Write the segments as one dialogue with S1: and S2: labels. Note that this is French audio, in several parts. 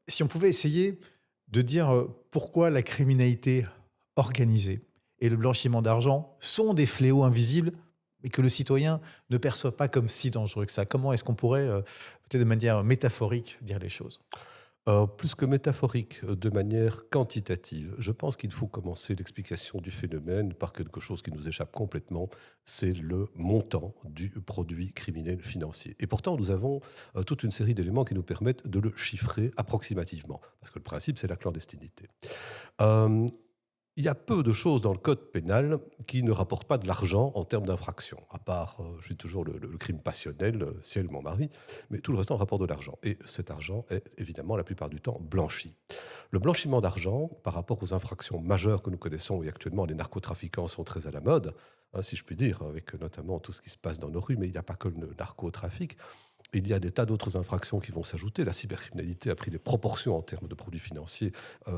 S1: Si on pouvait essayer de dire, pourquoi la criminalité organisée et le blanchiment d'argent sont des fléaux invisibles, mais que le citoyen ne perçoit pas comme si dangereux que ça. Comment est-ce qu'on pourrait, peut-être de manière métaphorique, dire les choses?
S2: Plus que métaphorique, de manière quantitative. Je pense qu'il faut commencer l'explication du phénomène par quelque chose qui nous échappe complètement, c'est le montant du produit criminel financier. Et pourtant, nous avons, toute une série d'éléments qui nous permettent de le chiffrer approximativement, parce que le principe, c'est la clandestinité. Hem Il y a peu de choses dans le code pénal qui ne rapportent pas de l'argent en termes d'infraction, à part, je dis toujours le crime passionnel, si elle m'en marie, mais tout le reste en rapporte de l'argent et cet argent est évidemment la plupart du temps blanchi. Le blanchiment d'argent, par rapport aux infractions majeures que nous connaissons et actuellement les narcotrafiquants sont très à la mode, hein, si je puis dire, avec notamment tout ce qui se passe dans nos rues, mais il n'y a pas que le narcotrafic. Il y a des tas d'autres infractions qui vont s'ajouter. La cybercriminalité a pris des proportions en termes de produits financiers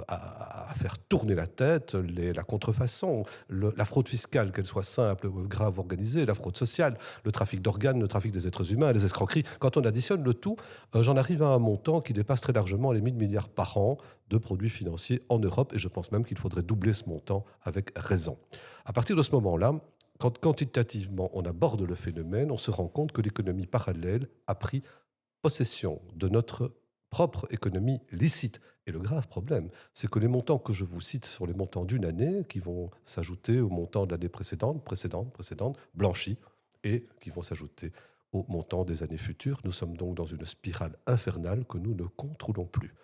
S2: à faire tourner la tête, la contrefaçon, la fraude fiscale, qu'elle soit simple, grave, organisée, la fraude sociale, le trafic d'organes, le trafic des êtres humains, les escroqueries. Quand on additionne le tout, j'en arrive à un montant qui dépasse très largement les 1 000 milliards par an de produits financiers en Europe et je pense même qu'il faudrait doubler ce montant avec raison. À partir de ce moment-là, quand quantitativement on aborde le phénomène, on se rend compte que l'économie parallèle a pris possession de notre propre économie licite. Et le grave problème, c'est que les montants que je vous cite sont les montants d'une année qui vont s'ajouter aux montants de l'année précédente, blanchis, et qui vont s'ajouter aux montants des années futures. Nous sommes donc dans une spirale infernale que nous ne contrôlons plus.